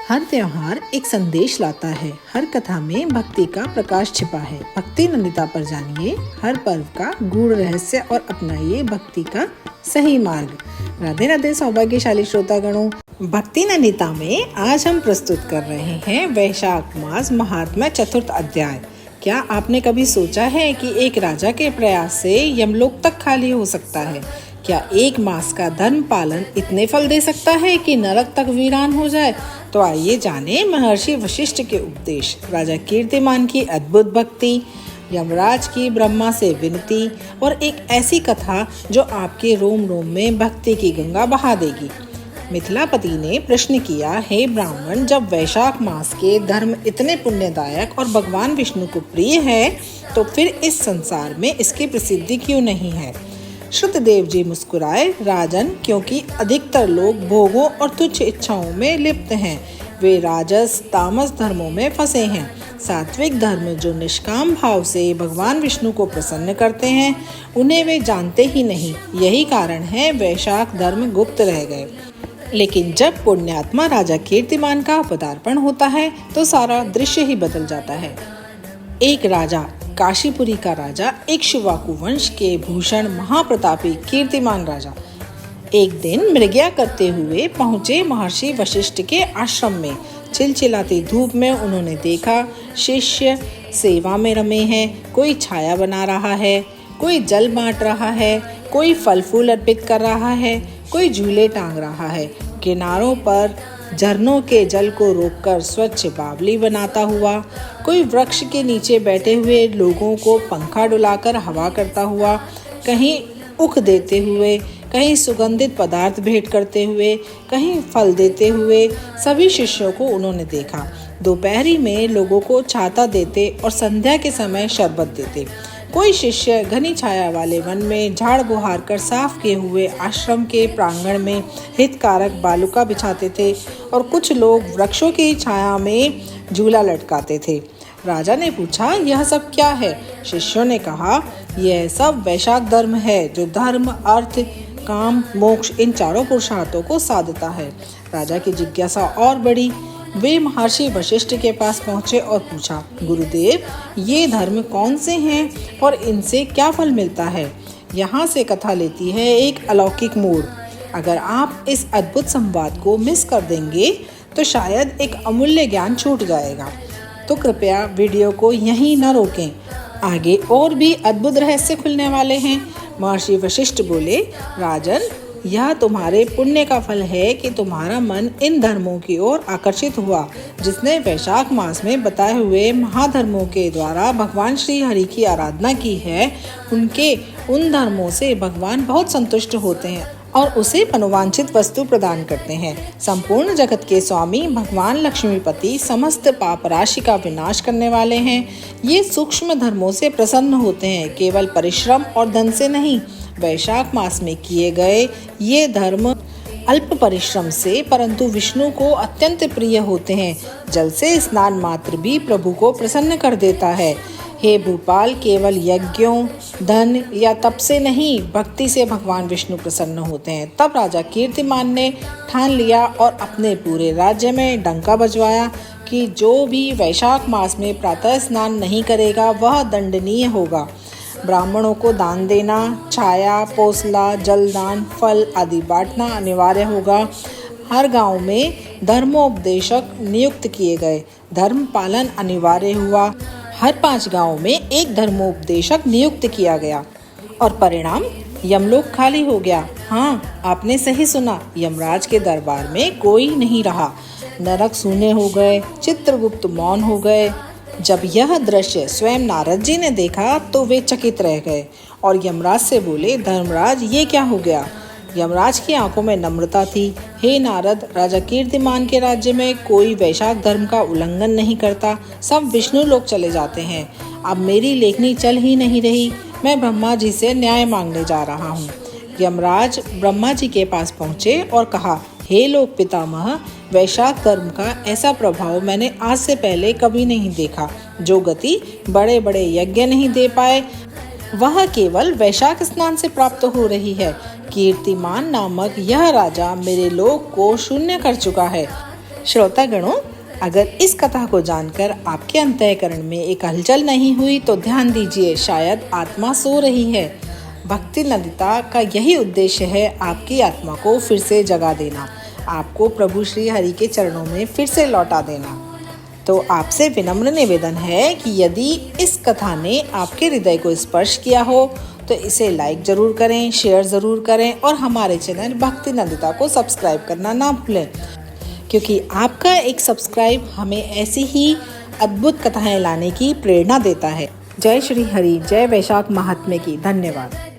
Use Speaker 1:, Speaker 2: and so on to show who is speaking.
Speaker 1: हर त्योहार एक संदेश लाता है। हर कथा में भक्ति का प्रकाश छिपा है। भक्ति नंदिता पर जानिए हर पर्व का गूढ़ रहस्य और अपनाइए भक्ति का सही मार्ग। राधे राधे सौभाग्यशाली श्रोतागणों, भक्ति नंदिता में आज हम प्रस्तुत कर रहे हैं वैशाख मास महात्म्य चतुर्थ अध्याय। क्या आपने कभी सोचा है कि एक राजा के प्रयास से यमलोक तक खाली हो सकता है? क्या एक मास का धर्म पालन इतने फल दे सकता है कि नरक तक वीरान हो जाए? तो आइए जाने महर्षि वशिष्ठ के उपदेश, राजा कीर्तिमान की अद्भुत भक्ति, यमराज की ब्रह्मा से विनती और एक ऐसी कथा जो आपके रोम रोम में भक्ति की गंगा बहा देगी। मिथिलापति ने प्रश्न किया, हे ब्राह्मण, जब वैशाख मास के धर्म इतने पुण्यदायक और भगवान विष्णु को प्रिय है तो फिर इस संसार में इसकी प्रसिद्धि क्यों नहीं है? श्रुतदेव जी मुस्कुराए, राजन, क्योंकि अधिकतर लोग भोगों और तुच्छ इच्छाओं में लिप्त हैं। वे राजस तामस धर्मों में फंसे हैं। सात्विक धर्म जो निष्काम भाव से भगवान विष्णु को प्रसन्न करते हैं, उन्हें वे जानते ही नहीं। यही कारण है वैशाख धर्म गुप्त रह गए। लेकिन जब पुण्यात्मा राजा कीर्तिमान का पदार्पण होता है तो सारा दृश्य ही बदल जाता है। एक राजा, काशीपुरी का राजा, इक्ष्वाकु वंश के भूषण महाप्रतापी कीर्तिमान राजा, एक दिन मृगया करते हुए पहुंचे महर्षि वशिष्ठ के आश्रम में। चिलचिलाती धूप में उन्होंने देखा शिष्य सेवा में रमे हैं। कोई छाया बना रहा है, कोई जल बांट रहा है, कोई फल फूल अर्पित कर रहा है, कोई झूले टांग रहा है। किनारों पर झरनों के जल को रोककर स्वच्छ बावली बनाता हुआ, कोई वृक्ष के नीचे बैठे हुए लोगों को पंखा डुलाकर हवा करता हुआ, कहीं उख देते हुए, कहीं सुगंधित पदार्थ भेंट करते हुए, कहीं फल देते हुए। सभी शिष्यों को उन्होंने देखा। दोपहरी में लोगों को छाता देते और संध्या के समय शरबत देते। कोई शिष्य घनी छाया वाले वन में झाड़ बुहार कर साफ किए हुए आश्रम के प्रांगण में हितकारक बालुका बिछाते थे और कुछ लोग वृक्षों की छाया में झूला लटकाते थे। राजा ने पूछा, यह सब क्या है? शिष्यों ने कहा, यह सब वैशाख धर्म है जो धर्म, अर्थ, काम, मोक्ष इन चारों पुरुषार्थों को साधता है। राजा की जिज्ञासा और बढ़ी। वे महर्षि वशिष्ठ के पास पहुंचे और पूछा, गुरुदेव, ये धर्म कौन से हैं और इनसे क्या फल मिलता है? यहाँ से कथा लेती है एक अलौकिक मोड़। अगर आप इस अद्भुत संवाद को मिस कर देंगे तो शायद एक अमूल्य ज्ञान छूट जाएगा। तो कृपया वीडियो को यहीं न रोकें, आगे और भी अद्भुत रहस्य खुलने वाले हैं। महर्षि वशिष्ठ बोले, राजन, यह तुम्हारे पुण्य का फल है कि तुम्हारा मन इन धर्मों की ओर आकर्षित हुआ। जिसने वैशाख मास में बताए हुए महाधर्मों के द्वारा भगवान श्री हरि की आराधना की है, उनके उन धर्मों से भगवान बहुत संतुष्ट होते हैं और उसे मनोवांछित वस्तु प्रदान करते हैं। संपूर्ण जगत के स्वामी भगवान लक्ष्मीपति समस्त पाप राशि का विनाश करने वाले हैं। ये सूक्ष्म धर्मों से प्रसन्न होते हैं, केवल परिश्रम और धन से नहीं। वैशाख मास में किए गए ये धर्म अल्प परिश्रम से परंतु विष्णु को अत्यंत प्रिय होते हैं। जल से स्नान मात्र भी प्रभु को प्रसन्न कर देता है। हे भूपाल, केवल यज्ञों, धन या तप से नहीं, भक्ति से भगवान विष्णु प्रसन्न होते हैं। तब राजा कीर्तिमान ने ठान लिया और अपने पूरे राज्य में डंका बजवाया कि जो भी वैशाख मास में प्रातः स्नान नहीं करेगा वह दंडनीय होगा। ब्राह्मणों को दान देना, छाया, पोसला, जलदान, फल आदि बांटना अनिवार्य होगा। हर गांव में धर्मोपदेशक नियुक्त किए गए। धर्म पालन अनिवार्य हुआ। हर 5 गांव में एक धर्मोपदेशक नियुक्त किया गया और परिणाम, यमलोक खाली हो गया। हाँ, आपने सही सुना, यमराज के दरबार में कोई नहीं रहा। नरक सूने हो गए, चित्रगुप्त मौन हो गए। जब यह दृश्य स्वयं नारद जी ने देखा तो वे चकित रह गए और यमराज से बोले, धर्मराज, ये क्या हो गया? यमराज की आंखों में नम्रता थी। हे नारद, राजा कीर्तिमान के राज्य में कोई वैशाख धर्म का उल्लंघन नहीं करता। सब विष्णु लोग चले जाते हैं। अब मेरी लेखनी चल ही नहीं रही। मैं ब्रह्मा जी से न्याय मांगने जा रहा हूँ। यमराज ब्रह्मा जी के पास पहुँचे और कहा, हे लोक पितामह, वैशाख धर्म का ऐसा प्रभाव मैंने आज से पहले कभी नहीं देखा। जो गति बड़े बड़े यज्ञ नहीं दे पाए, वह केवल वैशाख स्नान से प्राप्त हो रही है। कीर्तिमान नामक यह राजा मेरे लोक को शून्य कर चुका है। श्रोतागणों, अगर इस कथा को जानकर आपके अंतःकरण में एक हलचल नहीं हुई तो ध्यान दीजिए, शायद आत्मा सो रही है। भक्ति नंदिता का यही उद्देश्य है, आपकी आत्मा को फिर से जगा देना, आपको प्रभु श्री हरि के चरणों में फिर से लौटा देना। तो आपसे विनम्र निवेदन है कि यदि इस कथा ने आपके हृदय को स्पर्श किया हो तो इसे लाइक जरूर करें, शेयर जरूर करें और हमारे चैनल भक्ति नंदिता को सब्सक्राइब करना ना भूलें, क्योंकि आपका एक सब्सक्राइब हमें ऐसी ही अद्भुत कथाएं लाने की प्रेरणा देता है। जय श्री हरि, जय वैशाख महात्म्य की। धन्यवाद।